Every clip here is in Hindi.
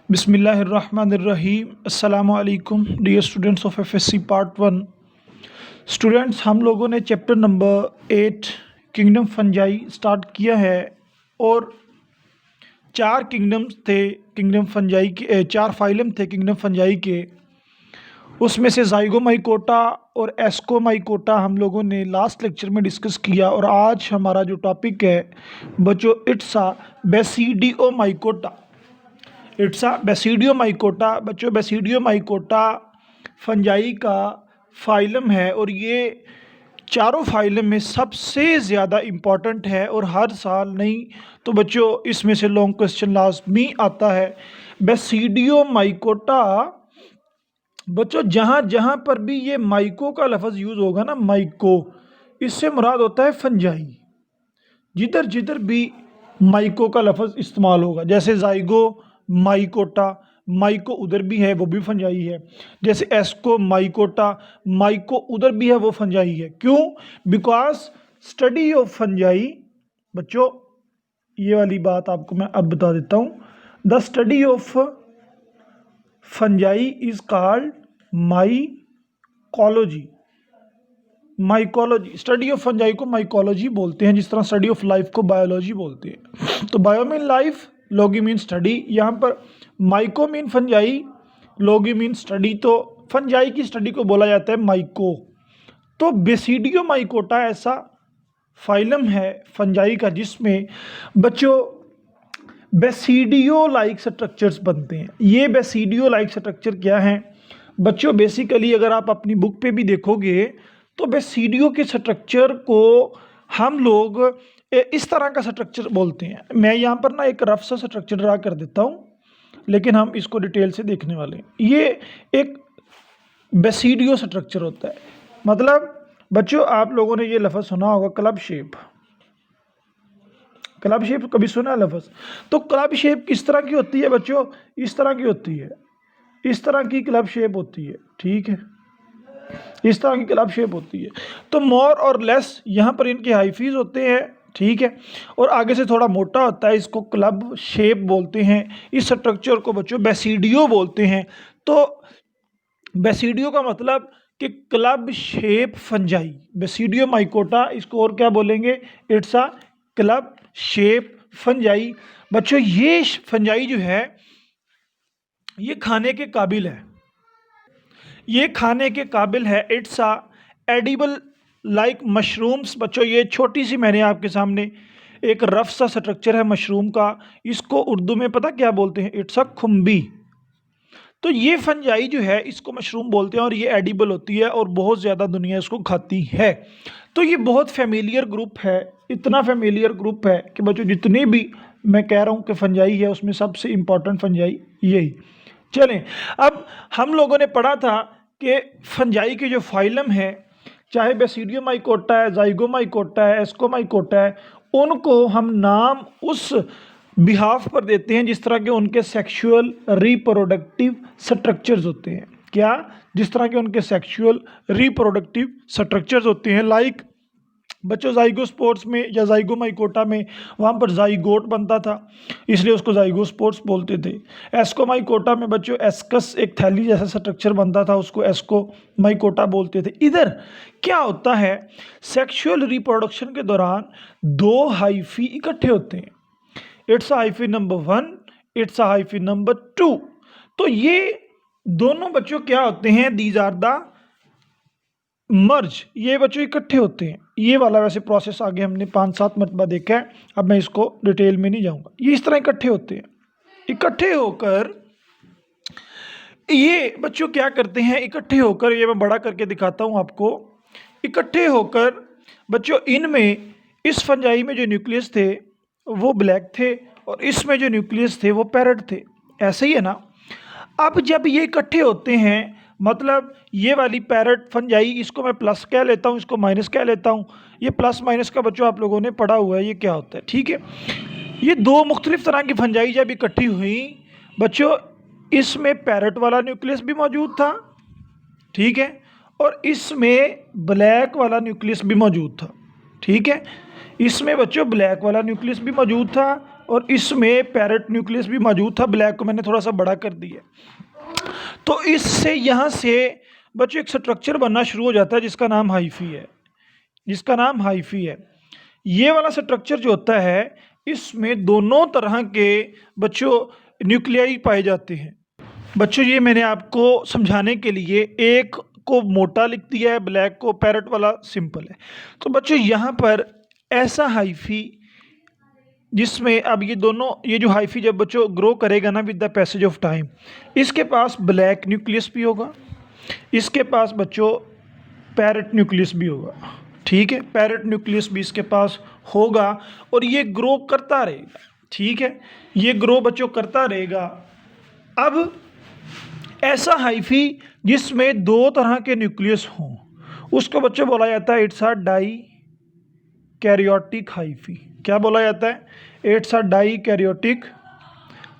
बिस्मिल्लाहिर्रहमानिर्रहीम। अस्सलामु अलैकुम dear students of FSC part 1। Students, हम लोगों ने chapter number 8 kingdom fungi start किया है और चार किंगडम्स थे किंगडम फंजाई के, चार फाइलम थे किंगडम फंजाई के। उसमें से जाइगोमाइकोटा और एस्कोमाइकोटा हम लोगों ने लास्ट लेक्चर में डिस्कस किया और आज हमारा जो टॉपिक है बच्चों, it's a Basidiomycota. It's a Basidiomycota. बच्चों, बेसिडियोमाइकोटा फंजाई का फाइलम है और ये चारों फाइलम में सबसे ज़्यादा इम्पॉर्टेंट है और हर साल नहीं तो बच्चों इसमें से लॉन्ग क्वेश्चन लाजमी आता है। बेसिडियोमाइकोटा बच्चों, जहाँ जहाँ पर भी ये माइको का लफ्ज़ यूज़ होगा ना, माइको, इससे मुराद होता है फंजाई। जिधर जिधर भी माइको का लफ्ज़ इस्तेमाल होगा, जैसे जाइगो माइकोटा, माइको उधर भी है वो भी फंजाई है। जैसे एस्को माइकोटा, माइको उधर भी है वो फंजाई है। क्यों? बिकॉज स्टडी ऑफ फंजाई, बच्चों ये वाली बात आपको मैं अब बता देता हूँ। The study of fungi is called mycology. Mycology, study of fungi को माइकोलॉजी बोलते हैं, जिस तरह स्टडी ऑफ लाइफ को बायोलॉजी बोलते हैं। तो बायो मीन लाइफ, लॉगी मीन स्टडी। यहाँ पर माइको मीन फंजाई, लॉगी मीन स्टडी। तो फंजाई की स्टडी को बोला जाता है माइको। तो बेसिडियोमाइकोटा ऐसा फाइलम है फंजाई का जिसमें बच्चों बेसिडियो लाइक स्ट्रक्चर्स बनते हैं। ये बेसिडियो लाइक स्ट्रक्चर क्या है बच्चों? बेसिकली अगर आप अपनी बुक पे भी देखोगे तो बेसिडियो के स्ट्रक्चर को हम लोग इस तरह का स्ट्रक्चर बोलते हैं। मैं यहाँ पर ना एक रफ सा स्ट्रक्चर ड्रा कर देता हूँ, लेकिन हम इसको डिटेल से देखने वाले हैं। ये एक बेसिडियो स्ट्रक्चर होता है। मतलब बच्चों, आप लोगों ने ये लफ्ज़ सुना होगा, क्लब शेप। क्लब शेप कभी सुना है लफ्ज़? तो क्लब शेप किस तरह की होती है बच्चों? इस तरह की होती है, इस तरह की क्लब शेप होती है। ठीक है, इस तरह की क्लब शेप होती है। तो मोर और लेस यहाँ पर इनके हाइफीज होते हैं, ठीक है, और आगे से थोड़ा मोटा होता है, इसको क्लब शेप बोलते हैं। इस स्ट्रक्चर को बच्चों बेसिडियो बोलते हैं। तो बेसिडियो का मतलब कि club shape fungi, basidio mycota, इसको और क्या बोलेंगे? It's a club shape fungi. बच्चों ये फंजाई जो है ये खाने के काबिल है, ये खाने के काबिल है। It's a edible like mushrooms. बच्चों ये छोटी सी मैंने आपके सामने एक रफ सा स्ट्रक्चर है मशरूम का। इसको उर्दू में पता क्या बोलते हैं? इट्स अ खुम्बी। तो ये फंजाई जो है इसको मशरूम बोलते हैं और ये एडिबल होती है और बहुत ज़्यादा दुनिया इसको खाती है। तो ये बहुत फेमिलियर ग्रुप है, इतना फेमिलियर ग्रुप है कि बच्चों जितने भी मैं कह रहा हूँ कि फंजाई है उसमें सबसे इम्पॉर्टेंट फंजाई यही। चलें, अब हम लोगों ने पढ़ा था कि फंजाई के जो फाइलम है, चाहे बेसिडियोमाइकोटा है, जाइगोमाइकोटा है, एस्कोमाइकोटा है, उनको हम नाम उस बिहाफ पर देते हैं जिस तरह के उनके सेक्सुअल रिप्रोडक्टिव स्ट्रक्चर्स होते हैं। क्या? जिस तरह के उनके सेक्सुअल रिप्रोडक्टिव स्ट्रक्चर्स होते हैं। लाइक बच्चों जाइगोस्पोर्ट्स में या जाइगोमाइकोटा में वहाँ पर जाइगोट बनता था, इसलिए उसको जाइगोस्पोर्ट्स बोलते थे। एस्कोमाइकोटा में बच्चों एस्कस, एक थैली जैसा स्ट्रक्चर बनता था, उसको एस्कोमाइकोटा बोलते थे। इधर क्या होता है, सेक्सुअल रिप्रोडक्शन के दौरान दो हाइफी इकट्ठे होते हैं। It's a hyphae number 1, it's a hyphae number 2। तो ये दोनों बच्चों क्या होते हैं? These are the merge. ये बच्चों इकट्ठे होते हैं। ये वाला वैसे प्रोसेस आगे हमने 5-7 मरतबा देखा है, अब मैं इसको डिटेल में नहीं जाऊंगा। ये इस तरह इकट्ठे होते हैं। इकट्ठे होकर ये बच्चों क्या करते हैं? इकट्ठे होकर, ये मैं बड़ा करके दिखाता हूं आपको। इकट्ठे होकर बच्चों इनमें, इस फंजाई में जो न्यूक्लियस थे वो ब्लैक थे और इसमें जो न्यूक्लियस थे वो पैरेट थे। ऐसे ही है ना? अब जब ये इकट्ठे होते हैं, मतलब ये वाली पैरेट फंजाई, इसको मैं प्लस कह लेता हूँ, इसको माइनस कह लेता हूँ। ये प्लस माइनस का बच्चों आप लोगों ने पढ़ा हुआ है, ये क्या होता है, ठीक है। ये दो मुख्तलिफ तरह की फंजाई जब इकट्ठी हुई बच्चों, इसमें पैरेट वाला न्यूक्लियस भी मौजूद था, ठीक है, और इसमें ब्लैक वाला न्यूक्लियस भी मौजूद था, ठीक है। इसमें बच्चों ब्लैक वाला न्यूक्लियस भी मौजूद था और इसमें पैरेट न्यूक्लियस भी मौजूद था। ब्लैक को मैंने थोड़ा सा बड़ा कर दिया। तो इससे यहाँ से बच्चों एक स्ट्रक्चर बनना शुरू हो जाता है जिसका नाम हाइफी है, जिसका नाम हाइफी है। ये वाला स्ट्रक्चर जो होता है इसमें दोनों तरह के बच्चों न्यूक्लियाई पाए जाते हैं। बच्चों ये मैंने आपको समझाने के लिए एक को मोटा लिख दिया है, ब्लैक को पैरेट वाला सिंपल है। तो बच्चों यहाँ पर ऐसा हाइफी जिसमें अब ये दोनों, ये जो हाइफी जब बच्चों ग्रो करेगा ना with the passage of time, इसके पास ब्लैक न्यूक्लियस भी होगा, इसके पास बच्चों पैरेट न्यूक्लियस भी होगा। ठीक है, पैरेट न्यूक्लियस भी इसके पास होगा और ये ग्रो करता रहेगा। ठीक है, ये ग्रो बच्चों करता रहेगा। अब ऐसा हाइफी जिसमें दो तरह के न्यूक्लियस हों उसको बच्चों बोला जाता है it's a dikaryotic hyphae. क्या बोला जाता है? It's a dikaryotic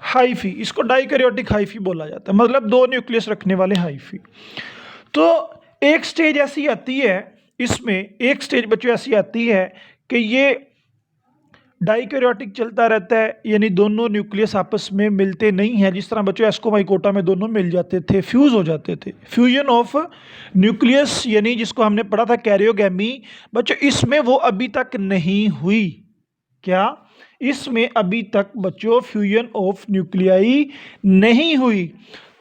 hyphae. इसको डाई कैरियोटिक हाइफी बोला जाता है, मतलब दो न्यूक्लियस रखने वाले हाइफी। तो एक स्टेज ऐसी आती है इसमें, एक स्टेज बच्चों ऐसी आती है कि ये डाइकैरियोटिक चलता रहता है, यानी दोनों न्यूक्लियस आपस में मिलते नहीं हैं। जिस तरह बच्चों एस्कोमाइकोटा में दोनों मिल जाते थे, फ्यूज हो जाते थे, फ्यूजन ऑफ न्यूक्लियस, यानी जिसको हमने पढ़ा था कैरियोगैमी। बच्चों इसमें वो अभी तक नहीं हुई। क्या? इसमें अभी तक बच्चों फ्यूजन ऑफ न्यूक्लियाई नहीं हुई।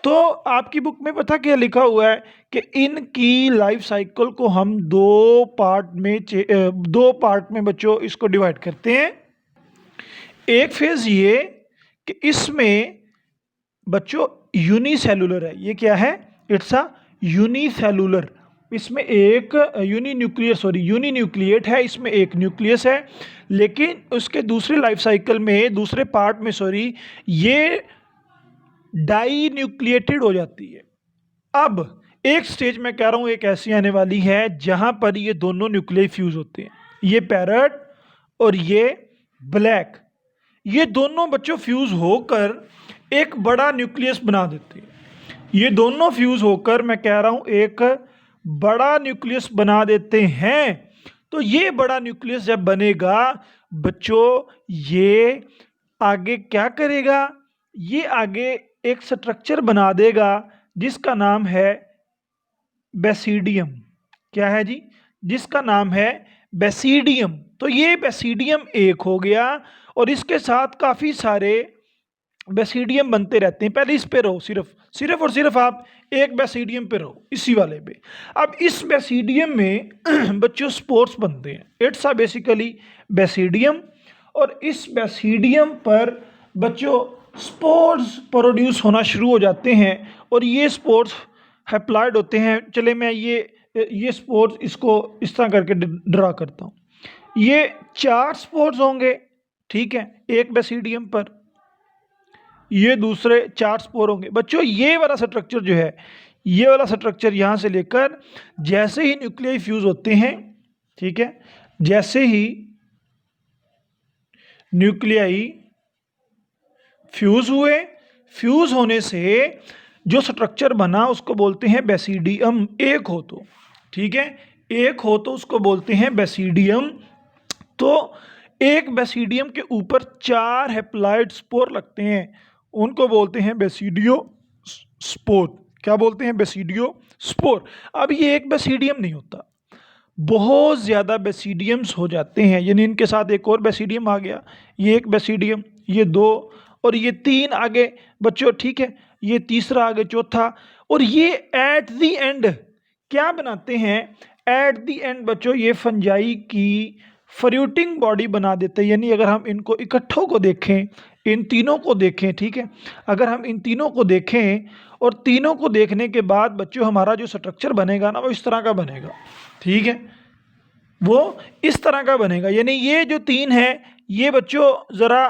तो आपकी बुक में पता क्या लिखा हुआ है कि इनकी लाइफ साइकिल को हम दो पार्ट में बच्चों इसको डिवाइड करते हैं। एक फेज ये कि इसमें बच्चों यूनिसेलुलर है। ये क्या है? It's a unicellular. इसमें एक यूनिन्यूक्लिएट है, इसमें एक न्यूक्लियस है, लेकिन उसके दूसरे लाइफ साइकिल में, दूसरे पार्ट में ये डाई न्यूक्लिएटेड हो जाती है। अब एक स्टेज में कह रहा हूं एक ऐसी आने वाली है जहां पर ये दोनों न्यूक्लियाई फ्यूज होते हैं, ये पैरेट और ये ब्लैक, ये दोनों बच्चों फ्यूज होकर एक बड़ा न्यूक्लियस बना देते हैं। ये दोनों फ्यूज होकर, मैं कह रहा हूं, एक बड़ा न्यूक्लियस बना देते हैं। तो ये बड़ा न्यूक्लियस जब बनेगा बच्चों, ये आगे क्या करेगा? ये आगे एक स्ट्रक्चर बना देगा जिसका नाम है बेसिडियम। क्या है जी? जिसका नाम है बेसिडियम। तो ये बेसिडियम एक हो गया और इसके साथ काफ़ी सारे बेसिडियम बनते रहते हैं। पहले इस पे रहो, सिर्फ और सिर्फ आप एक बेसिडियम पे रहो, इसी वाले पे। अब इस बेसिडियम में बच्चों स्पोर्स बनते हैं। इट्स अ बेसिकली बेसिडियम, और इस बेसिडियम पर बच्चों स्पोर्स प्रोड्यूस होना शुरू हो जाते हैं और ये स्पोर्स हैप्लॉइड होते हैं। चले मैं ये स्पोर्स इसको इस तरह करके ड्रा करता हूँ। ये 4 स्पोर्स होंगे, ठीक है, एक बेसिडियम पर, ये दूसरे 4 स्पोर होंगे। बच्चों ये वाला स्ट्रक्चर जो है, ये वाला स्ट्रक्चर यहाँ से लेकर जैसे ही न्यूक्लियाई फ्यूज होते हैं, ठीक है, जैसे ही न्यूक्लियाई फ्यूज हुए, फ्यूज होने से जो स्ट्रक्चर बना उसको बोलते हैं बेसिडियम। एक हो तो, ठीक है, एक हो तो उसको बोलते हैं बेसिडियम। तो एक बेसिडियम के ऊपर 4 हैप्लॉइड स्पोर लगते हैं, उनको बोलते हैं बेसिडियो स्पोर। क्या बोलते हैं? Basidio spore. अब ये एक बेसिडियम नहीं होता, बहुत ज़्यादा बेसिडियम्स हो जाते हैं, यानी इनके साथ एक और बेसिडियम आ गया, ये एक बेसिडियम, ये 2 और ये 3 आगे बच्चों, ठीक है, ये तीसरा आगे, चौथा, और ये एट द एंड क्या बनाते हैं? एट द एंड बच्चों ये फंजाई की फ्रूटिंग बॉडी बना देते हैं। यानी अगर हम इनको इकट्ठों को देखें, इन तीनों को देखें, ठीक है, अगर हम इन तीनों को देखें और तीनों को देखने के बाद बच्चों हमारा जो स्ट्रक्चर बनेगा ना वो इस तरह का बनेगा, ठीक है, वो इस तरह का बनेगा। यानी ये जो 3 है ये बच्चों ज़रा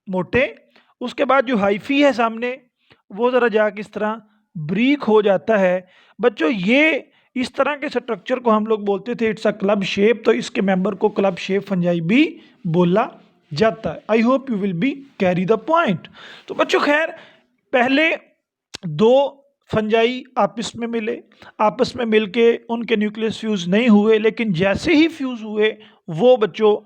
मोटे, उसके बाद जो हाइफी है सामने वो ज़रा जाके इस तरह ब्रीक हो जाता है। बच्चों ये इस तरह के स्ट्रक्चर को हम लोग बोलते थे इट्स अ क्लब शेप। तो इसके मेंबर को क्लब शेप फंजाई भी बोला जाता है। आई hope you will be carry the point. तो बच्चों खैर पहले 2 फंजाई आपस में मिले, आपस में मिलके उनके न्यूक्लियस फ्यूज नहीं हुए, लेकिन जैसे ही फ्यूज हुए वो बच्चों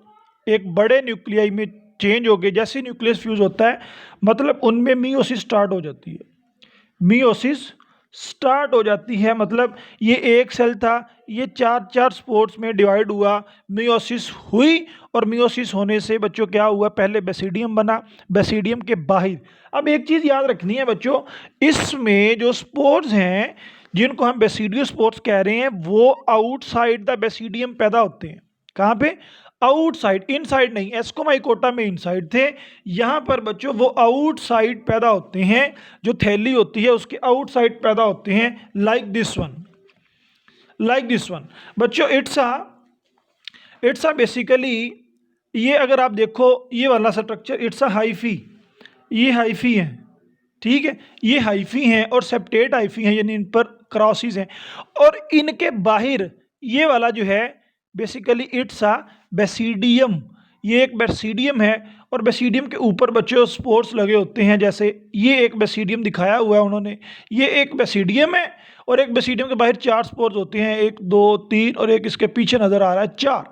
एक बड़े न्यूक्लियाई में चेंज हो गए, जैसे न्यूक्लियस फ्यूज होता है मतलब उनमें मियोसिस स्टार्ट हो जाती है, मियोसिस स्टार्ट हो जाती है। मतलब ये एक सेल था, ये चार चार स्पोर्ट्स में डिवाइड हुआ, मियोसिस हुई, और मियोसिस होने से बच्चों क्या हुआ, पहले बेसिडियम बना, बेसिडियम के बाहर। अब एक चीज़ याद रखनी है बच्चों, इसमें जो स्पोर्स हैं जिनको हम बेसिडियो स्पोर्स कह रहे हैं वो आउटसाइड द बेसिडियम पैदा होते हैं। कहाँ पे? आउटसाइड, इनसाइड नहीं। एस्कोमाइकोटा में इनसाइड थे, यहां पर बच्चों वो आउटसाइड पैदा होते हैं, जो थैली होती है उसके आउटसाइड पैदा होते हैं, like this one, like this one. बच्चों इट्स अ बेसिकली, ये अगर आप देखो ये वाला स्ट्रक्चर, इट्स अ हाइफी, ये हाइफी है, ठीक है, ये हाइफी हैं और सेप्टेट हाइफी हैं, यानी इन पर क्रॉसिस हैं, और इनके बाहर ये वाला जो है बेसिकली इट्स अ बेसिडियम, ये एक बेसिडियम है, और बेसिडियम के ऊपर बच्चों स्पोर्स लगे होते हैं, जैसे ये एक बेसिडियम दिखाया हुआ है उन्होंने, ये एक बेसिडियम है, और एक बेसिडियम के बाहर 4 स्पोर्स होते हैं, 1 2 3, और एक इसके पीछे नजर आ रहा है 4।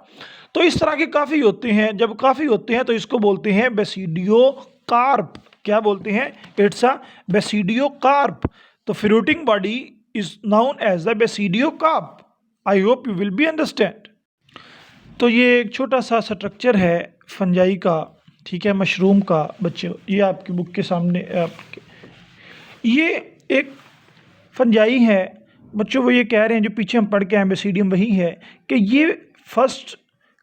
तो इस तरह के काफ़ी होते हैं, जब काफ़ी होते हैं तो इसको बोलते हैं बेसिडियो कार्प। क्या बोलते हैं? It's a basidiocarp. तो fruiting body is known as the basidiocarp. I hope you will be understand. तो ये एक छोटा सा स्ट्रक्चर है फंजाई का, ठीक है, मशरूम का बच्चों, ये आपकी बुक के सामने आपके, ये एक फंजाई है बच्चों, वो ये कह रहे हैं जो पीछे हम पढ़ के आए बेसिडियम वही है, कि ये फर्स्ट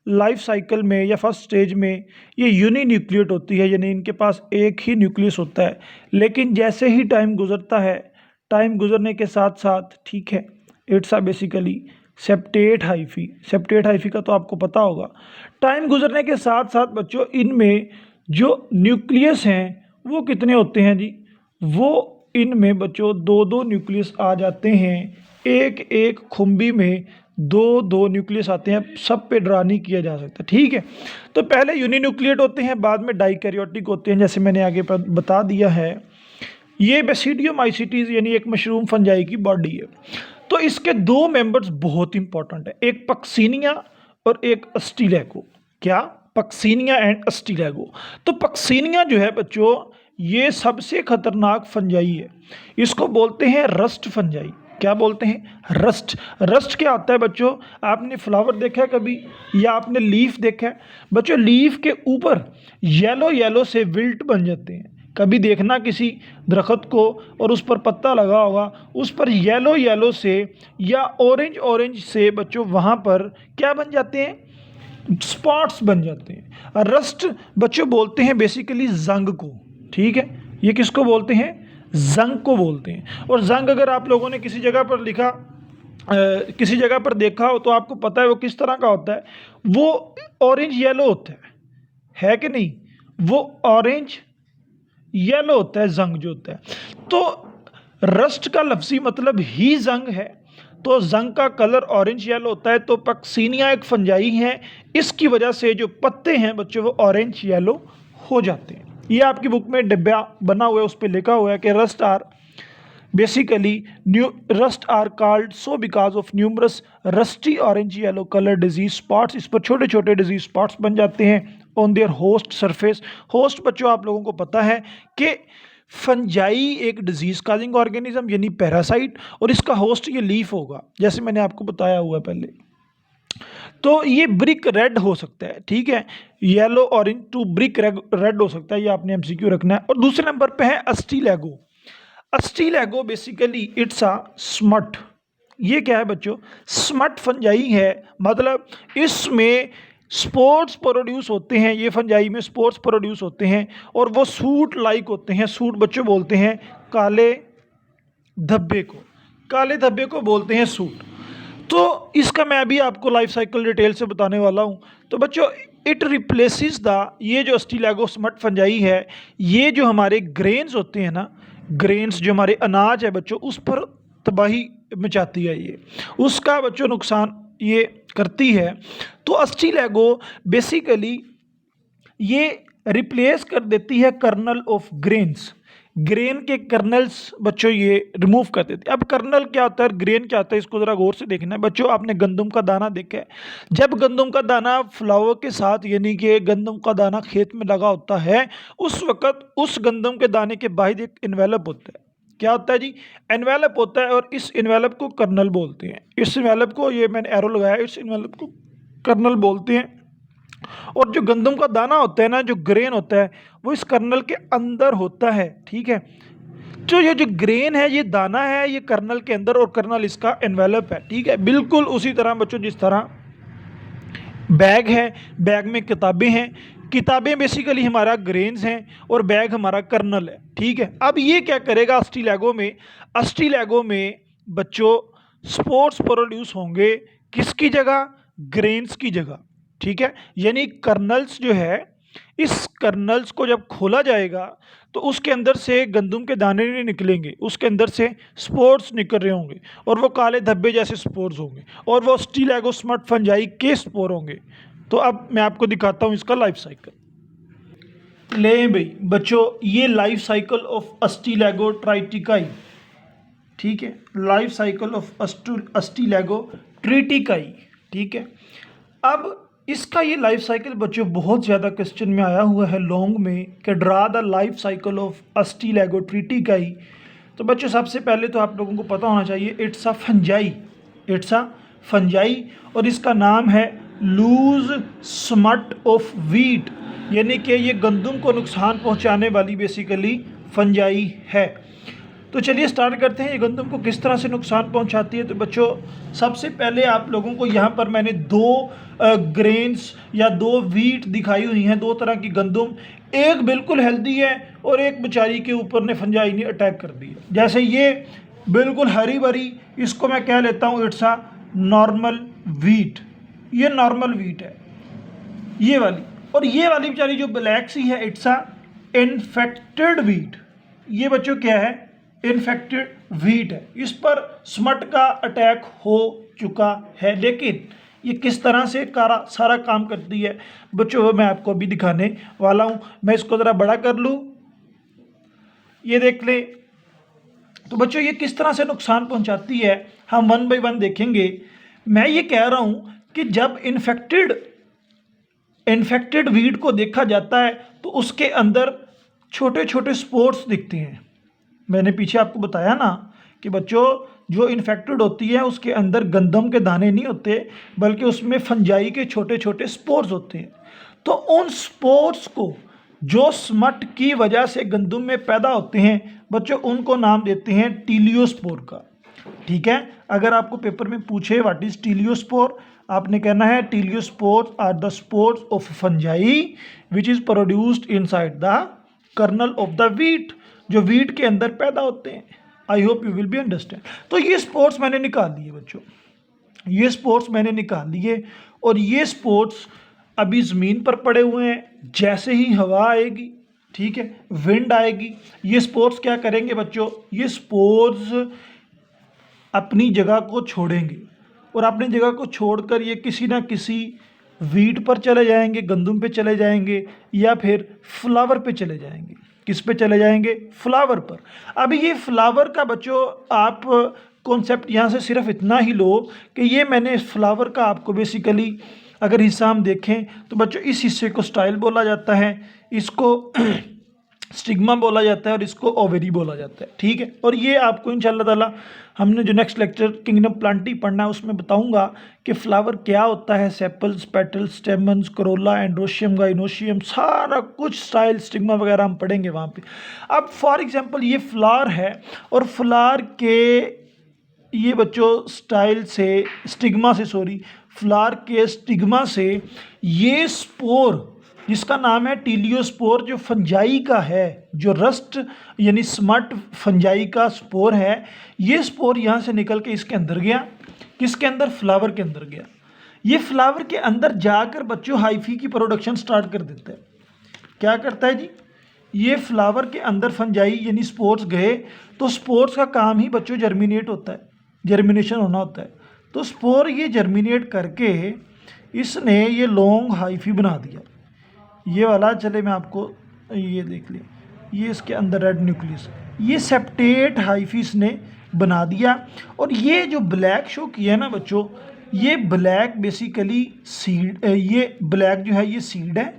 लाइफ साइकिल में या फर्स्ट स्टेज में ये यूनिन्यूक्लिएट होती है, यानी इनके पास एक ही न्यूक्लियस होता है, लेकिन जैसे ही टाइम गुजरता है, टाइम गुजरने के साथ साथ, ठीक है, it's a basically septate hyphae. Septate hyphae का तो आपको पता होगा। टाइम गुजरने के साथ साथ बच्चों इनमें जो न्यूक्लियस हैं वो कितने होते हैं जी, वो इनमें बच्चों 2-2 न्यूक्लियस आ जाते हैं, एक एक खुम्बी में 2-2 न्यूक्लियस आते हैं, सब पे ड्रा नहीं किया जा सकता, ठीक है। तो पहले यूनिन्यूक्लिएट होते हैं, बाद में डाइकैरियोटिक होते हैं, जैसे मैंने आगे बता दिया है। ये बेसिडियोमाइसीटीज यानी एक मशरूम फंजाई की बॉडी है। तो इसके 2 मेंबर्स बहुत इंपॉर्टेंट है, एक पक्सीनिया और एक अस्टिलैगो। क्या? Puccinia and Ustilago. तो पक्सीनिया जो है बच्चों ये सबसे खतरनाक फंजाई है, इसको बोलते हैं रस्ट फंजाई। क्या बोलते हैं? रस्ट। रस्ट क्या होता है बच्चों? आपने फ्लावर देखा है कभी, या आपने लीफ देखा है बच्चों? लीफ के ऊपर येलो येलो से विल्ट बन जाते हैं। कभी देखना किसी दरख्त को और उस पर पत्ता लगा होगा, उस पर येलो येलो से या ऑरेंज ऑरेंज से बच्चों वहाँ पर क्या बन जाते हैं? स्पॉट्स बन जाते हैं। रस्ट बच्चों बोलते हैं बेसिकली जंग को, ठीक है, ये किसको बोलते हैं? जंग को बोलते हैं। और जंग अगर आप लोगों ने किसी जगह पर लिखा किसी जगह पर देखा हो तो आपको पता है वो किस तरह का होता है, वो ऑरेंज येलो होता है कि नहीं? वो ऑरेंज येलो होता है जंग जो होता है। तो रस्ट का लफ्जी मतलब ही जंग है, तो जंग का कलर ऑरेंज येलो होता है। तो पक्सीनिया एक फंजाई है, इसकी वजह से जो पत्ते हैं बच्चों वो ऑरेंज येलो हो जाते हैं। ये आपकी बुक में डिब्बा बना हुआ है, उस पर लिखा हुआ है कि rust are basically rust are called so because of numerous rusty orange yellow colour disease spots. इस पर छोटे छोटे डिजीज स्पॉट्स बन जाते हैं on their host surface. Host बच्चों आप लोगों को पता है कि फंजाई एक डिजीज काजिंग ऑर्गेनिज्म यानी पैरासाइट, और इसका होस्ट ये लीफ होगा, जैसे मैंने आपको बताया हुआ है पहले। तो ये ब्रिक रेड हो सकता है, ठीक है, yellow orange to brick red हो सकता है, ये आपने एमसीक्यू रखना है। और दूसरे नंबर पे है Ustilago. Ustilago basically it's a smut. ये क्या है बच्चों? स्मट फंजाई है, मतलब इसमें स्पोर्ट्स प्रोड्यूस होते हैं, ये फंजाई में स्पोर्ट्स प्रोड्यूस होते हैं और वो सूट लाइक होते हैं। सूट बच्चों बोलते हैं काले धब्बे को, काले धब्बे को बोलते हैं सूट। तो इसका मैं अभी आपको लाइफ साइकिल डिटेल से बताने वाला हूँ। तो बच्चों इट रिप्लेसिस द, ये जो अस्टिलैगो स्मट फंजाई है, ये जो हमारे ग्रेन्स होते हैं ना, ग्रेन्स जो हमारे अनाज है बच्चों, उस पर तबाही मचाती है, ये उसका बच्चों नुकसान ये करती है। तो अस्टिलैगो बेसिकली ये रिप्लेस कर देती है कर्नल ऑफ ग्रेन्स। ग्रेन के कर्नल्स बच्चों ये रिमूव कर देते हैं। अब कर्नल क्या होता है, ग्रेन क्या होता है, इसको ज़रा गौर से देखना है बच्चों। आपने गंदम का दाना देखा है, जब गंदम का दाना फ्लावर के साथ यानी कि गंदम का दाना खेत में लगा होता है, उस वक्त उस गंदम के दाने के बाहर एक इन्वेलप होता है। क्या होता है जी, एनवेलप होता है, और इस इन्वेलप को कर्नल बोलते हैं। इस इन्वेलप को, ये मैंने एरो लगाया, इस इन्वेलप को कर्नल बोलते हैं। और जो गंदम का दाना होता है ना, जो ग्रेन होता है, वो इस कर्नल के अंदर होता है। ठीक है, तो ये जो ग्रेन है, ये दाना है, ये कर्नल के अंदर, और कर्नल इसका एनवेलप है। ठीक है, बिल्कुल उसी तरह बच्चों जिस तरह बैग है, बैग में किताबें हैं, किताबें बेसिकली हमारा ग्रेन्स हैं, और बैग हमारा कर्नल है। ठीक है, अब ये क्या करेगा अस्टीलैगो में, अस्टीलैगो में बच्चों स्पोर्स प्रोड्यूस होंगे, किसकी जगह, ग्रेन्स की जगह। ठीक है, यानी कर्नल्स जो है, इस कर्नल्स को जब खोला जाएगा तो उसके अंदर से गंदम के दाने नहीं निकलेंगे, उसके अंदर से स्पोर्स निकल रहे होंगे, और वो काले धब्बे जैसे स्पोर्स होंगे, और वो स्टीलैगोस्मट फंजाई के स्पोर होंगे। तो अब मैं आपको दिखाता हूँ इसका लाइफ साइकिल। ले भाई बच्चों, ये लाइफ साइकिल ऑफ अस्टीलैगो ट्राइटिकाई। ठीक है, लाइफ साइकिल ऑफ अस्टीलैगो ट्रिटिकाई। ठीक है, अब इसका ये लाइफ साइकिल बच्चों बहुत ज़्यादा क्वेश्चन में आया हुआ है लॉन्ग में, कि draw the life cycle of Ustilago tritici. तो बच्चों सबसे पहले तो आप लोगों को पता होना चाहिए, it's a fungi, it's a fungi, और इसका नाम है लूज स्मट ऑफ वीट, यानी कि ये गंदम को नुकसान पहुंचाने वाली बेसिकली फंजाई है। तो चलिए स्टार्ट करते हैं, ये गंदम को किस तरह से नुकसान पहुंचाती है। तो बच्चों सबसे पहले आप लोगों को यहाँ पर मैंने दो ग्रेन्स या दो वीट दिखाई हुई हैं, दो तरह की गंदम, एक बिल्कुल हेल्दी है और एक बेचारी के ऊपर ने फंजाई ने अटैक कर दिया। जैसे ये बिल्कुल हरी भरी, इसको मैं कह लेता हूँ इट्स अ नॉर्मल वीट, ये नॉर्मल वीट है ये वाली। और ये वाली बेचारी जो ब्लैक सी है, इट्स अ इन्फेक्टेड वीट। ये बच्चों क्या है, इन्फेक्टेड वीट है, इस पर स्मट का अटैक हो चुका है। लेकिन ये किस तरह से सारा काम करती है बच्चों, मैं आपको अभी दिखाने वाला हूँ। मैं इसको ज़रा बड़ा कर लूँ, ये देख ले। तो बच्चों ये किस तरह से नुकसान पहुंचाती है, हम वन बाय वन देखेंगे। मैं ये कह रहा हूँ कि जब इन्फेक्टेड वीट को देखा जाता है तो उसके अंदर छोटे छोटे स्पोर्स दिखते हैं। मैंने पीछे आपको बताया ना कि बच्चों जो इन्फेक्टेड होती है उसके अंदर गंदम के दाने नहीं होते, बल्कि उसमें फंजाई के छोटे छोटे स्पोर्स होते हैं। तो उन स्पोर्स को जो स्मट की वजह से गंदम में पैदा होते हैं बच्चों, उनको नाम देते हैं टीलियोस्पोर का। ठीक है, अगर आपको पेपर में पूछे व्हाट इज टीलियोस्पोर, आपने कहना है teliospore are the spores of fungi which is produced inside the kernel of the wheat, जो वीट के अंदर पैदा होते हैं। I hope you will be understand. तो ये स्पोर्ट्स मैंने निकाल लिए बच्चों, ये स्पोर्ट्स मैंने निकाल लिए, और ये स्पोर्ट्स अभी ज़मीन पर पड़े हुए हैं। जैसे ही हवा आएगी, ठीक है, विंड आएगी, ये स्पोर्ट्स क्या करेंगे बच्चों, ये स्पोर्ट्स अपनी जगह को छोड़ेंगे, और अपनी जगह को छोड़कर ये किसी ना किसी वीट पर चले जाएंगे, गंदम पे चले जाएंगे, या फिर फ्लावर पे चले जाएंगे। किस पे चले जाएंगे, फ्लावर पर। अभी ये फ्लावर का बच्चों आप कॉन्सेप्ट यहाँ से सिर्फ इतना ही लो कि ये मैंने फ्लावर का आपको बेसिकली अगर हिस्सा हम देखें तो बच्चों इस हिस्से को स्टाइल बोला जाता है, इसको स्टिग्मा बोला जाता है, और इसको ओवेरी बोला जाता है। ठीक है, और ये आपको इंशाल्लाह ताला हमने जो नेक्स्ट लेक्चर किंगडम प्लांटी पढ़ना है उसमें बताऊंगा कि फ्लावर क्या होता है, sepals, petals, stamens, Corolla, androecium, gynoecium, सारा कुछ स्टाइल स्टिग्मा वगैरह हम पढ़ेंगे वहाँ पे। अब फॉर एग्जांपल ये फ्लावर है, और फ्लावर के ये बच्चों स्टाइल से स्टिग्मा से फ्लावर के स्टिग्मा से ये स्पोर जिसका नाम है टीलियोस्पोर, जो फंजाई का है, जो रस्ट यानी स्मट फंजाई का स्पोर है, ये स्पोर यहाँ से निकल के इसके अंदर गया। किसके अंदर, फ्लावर के अंदर गया। ये फ्लावर के अंदर जाकर बच्चों हाइफी की प्रोडक्शन स्टार्ट कर देता है। क्या करता है जी, ये फ्लावर के अंदर फंजाई यानी स्पोर्स गए, तो स्पोर्स का काम ही बच्चों जर्मिनेट होता है, जर्मिनेशन होना होता है। तो स्पोर ये जर्मिनेट करके इसने ये लॉन्ग हाइफी बना दिया, ये वाला। चले मैं आपको ये देख लें, ये इसके अंदर रेड न्यूक्लियस, ये सेप्टेट हाइफिस ने बना दिया। और ये जो ब्लैक शो किया है ना बच्चों, ये ब्लैक बेसिकली सीड, ये ब्लैक जो है ये सीड है,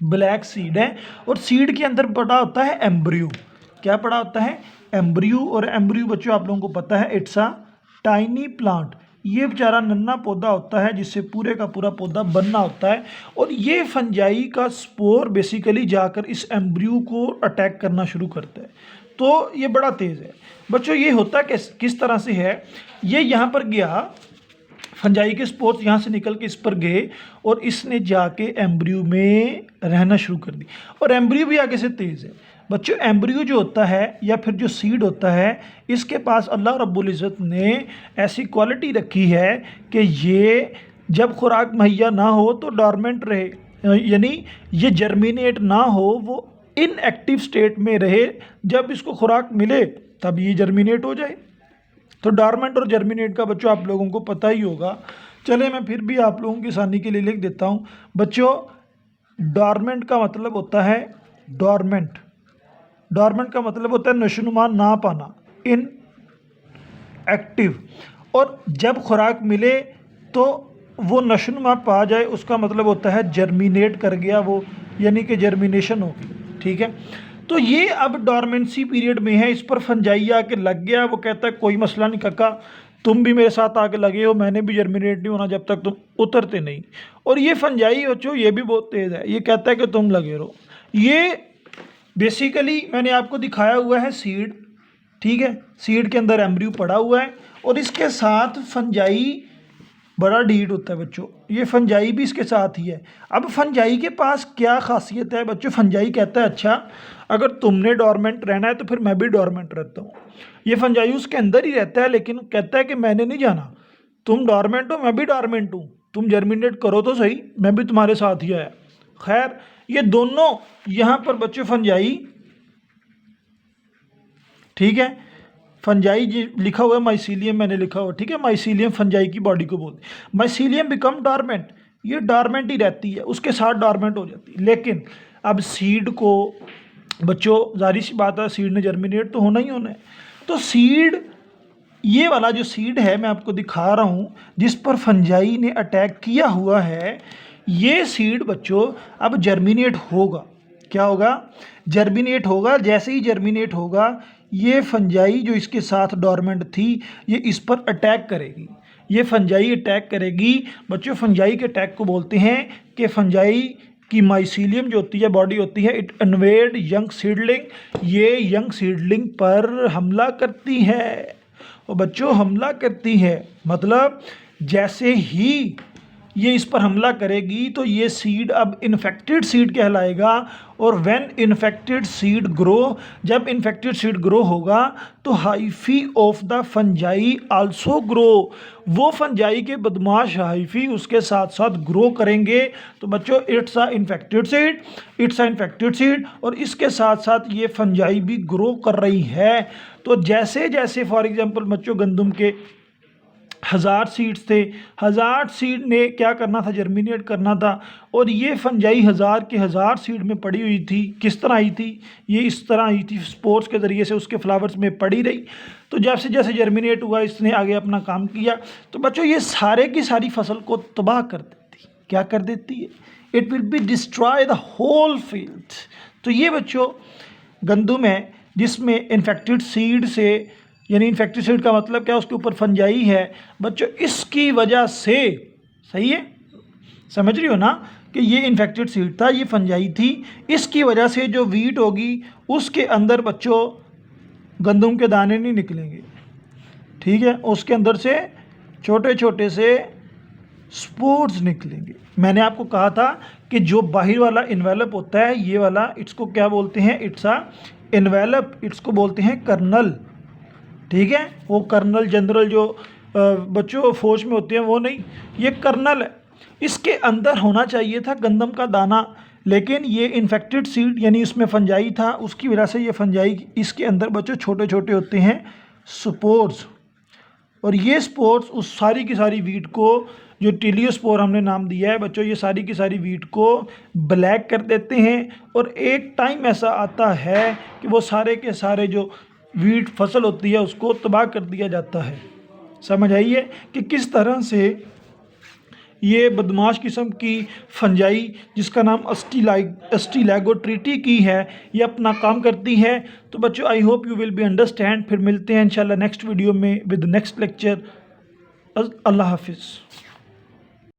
ब्लैक सीड है। और सीड के अंदर पड़ा होता है एम्ब्रियो। क्या पड़ा होता है? एम्ब्रियो। और एम्ब्रियो बच्चों आप लोगों को पता है इट्स अ टाइनी प्लांट। ये बेचारा नन्हा पौधा होता है जिससे पूरे का पूरा पौधा बनना होता है। और ये फंजाई का स्पोर बेसिकली जाकर इस एम्ब्रियो को अटैक करना शुरू करता है। तो ये बड़ा तेज़ है बच्चों। ये होता किस तरह से है, ये यहाँ पर गया, फंजाई के स्पोर्स यहाँ से निकल के इस पर गए और इसने जाके एम्ब्रियो में रहना शुरू कर दी। और एम्ब्रियो भी आगे से तेज़ है बच्चों। एम्ब्रियो जो होता है या फिर जो सीड होता है, इसके पास अल्लाह रब्बुल इज़्ज़त ने ऐसी क्वालिटी रखी है कि ये जब खुराक मुहैया ना हो तो डॉर्मेंट रहे, यानी ये जर्मिनेट ना हो, वो इनएक्टिव स्टेट में रहे। जब इसको खुराक मिले तब ये जर्मिनेट हो जाए। तो डॉर्मेंट और जर्मिनेट का बच्चों आप लोगों को पता ही होगा। चले मैं फिर भी आप लोगों की आसानी के लिए लिख देता हूँ बच्चों। डॉर्मेंट का मतलब होता है डॉर्मेंट, डॉर्मेंट का मतलब होता है नशोनुमा ना पाना, इन एक्टिव। और जब खुराक मिले तो वो नशोनुमा पा जाए, उसका मतलब होता है जर्मिनेट कर गया वो, यानी कि जर्मिनेशन होगी। ठीक है, तो ये अब डॉर्मेंसी पीरियड में है। इस पर फंजाई आके लग गया। वो कहता है कोई मसला नहीं काका, तुम भी मेरे साथ आके लगे हो, मैंने भी जर्मिनेट नहीं होना जब तक तुम उतरते नहीं। और ये फंजाई बच्चों ये भी बहुत तेज़ है, ये कहता है कि तुम लगे रहो। ये बेसिकली मैंने आपको दिखाया हुआ है सीड। ठीक है, सीड के अंदर एम्ब्रियो पड़ा हुआ है और इसके साथ फंजाई बड़ा डीड होता है बच्चों। ये फंजाई भी इसके साथ ही है। अब फंजाई के पास क्या खासियत है बच्चों? फंजाई कहता है अच्छा अगर तुमने डॉर्मेंट रहना है तो फिर मैं भी डॉर्मेंट रहता हूँ। ये फंजाई उसके अंदर ही रहता है, लेकिन कहता है कि मैंने नहीं जाना, तुम डॉर्मेंट हो मैं भी डॉर्मेंट हूँ, तुम जर्मिनेट करो तो सही, मैं भी तुम्हारे साथ ही आया। खैर ये दोनों यहाँ पर बच्चों फंजाई, ठीक है, फंजाई जी लिखा हुआ है, माइसीलियम मैंने लिखा हुआ, ठीक है। माइसीलियम फंजाई की बॉडी को बोलते हैं। माइसीलियम बिकम डॉर्मेंट, ये डॉर्मेंट ही रहती है, उसके साथ डॉर्मेंट हो जाती है। लेकिन अब सीड को बच्चों जाहिर सी बात है सीड ने जर्मिनेट तो होना ही होना है। तो सीड, ये वाला जो सीड है मैं आपको दिखा रहा हूँ जिस पर फंजाई ने अटैक किया हुआ है, ये सीड बच्चों अब जर्मिनेट होगा। क्या होगा? जर्मिनेट होगा। जैसे ही जर्मिनेट होगा ये फंजाई जो इसके साथ डॉर्मेंट थी ये इस पर अटैक करेगी। ये फंजाई अटैक करेगी बच्चों। फंजाई के अटैक को बोलते हैं कि फंजाई की माइसीलियम जो होती है बॉडी होती है, इट इन्वेड यंग सीडलिंग, ये यंग सीडलिंग पर हमला करती है। और बच्चों हमला करती है मतलब जैसे ही ये इस पर हमला करेगी तो ये सीड अब इन्फेक्टेड सीड कहलाएगा। और व्हेन इन्फेक्टेड सीड ग्रो, जब इन्फेक्टेड सीड ग्रो होगा तो hyphae of the fungi also grow, वो फंजाई के बदमाश हाइफी उसके साथ साथ ग्रो करेंगे। तो बच्चों it's a infected seed, it's a infected seed, और इसके साथ साथ ये फंजाई भी ग्रो कर रही है। तो जैसे जैसे फॉर एग्जांपल बच्चों गंदम के 1000 सीड्स थे, 1000 सीड ने क्या करना था? जर्मिनेट करना था। और ये फंजाई 1000 के 1000 सीड में पड़ी हुई थी। किस तरह आई थी? ये इस तरह आई थी, स्पोर्स के ज़रिए से उसके फ्लावर्स में पड़ी रही। तो जैसे जैसे जर्मिनेट हुआ इसने आगे अपना काम किया। तो बच्चों ये सारे की सारी फसल को तबाह कर देती। क्या कर देती है? It will be destroy the whole field. तो ये बच्चों गंदम है जिसमें इन्फेक्टेड सीड से, यानी इन्फेक्टेड सीड का मतलब क्या? उसके ऊपर फंजाई है बच्चों। इसकी वजह से, सही है, समझ रही हो ना कि ये इन्फेक्टेड सीड था, ये फंजाई थी। इसकी वजह से जो वीट होगी उसके अंदर बच्चों गंदम के दाने नहीं निकलेंगे, ठीक है। उसके अंदर से छोटे छोटे से स्पोर्स निकलेंगे। मैंने आपको कहा था कि जो बाहर वाला इन्वेलप होता है ये वाला, इसको क्या बोलते हैं? इट्स अ इन्वेलप, इसको बोलते हैं कर्नल, ठीक है। वो कर्नल जनरल जो बच्चों फौज में होते हैं वो नहीं, ये कर्नल है। इसके अंदर होना चाहिए था गंदम का दाना, लेकिन ये इन्फेक्टेड सीड यानी इसमें फंजाई था, उसकी वजह से ये फंजाई इसके अंदर बच्चों छोटे छोटे होते हैं स्पोर्स। और ये स्पोर्स उस सारी की सारी वीट को जो टीलियोस्पोर हमने नाम दिया है बच्चों, ये सारी की सारी वीट को ब्लैक कर देते हैं और एक टाइम ऐसा आता है कि वो सारे के सारे जो वीट फसल होती है उसको तबाह कर दिया जाता है। समझ आई है कि किस तरह से ये बदमाश किस्म की फंजाई जिसका नाम अस्टीलैगोट्रिटी की है, ये अपना काम करती है। तो बच्चों आई hope you will be understand. फिर मिलते हैं इंशाल्लाह नेक्स्ट वीडियो में विद नेक्स्ट लेक्चर। अल्लाह हाफिज़।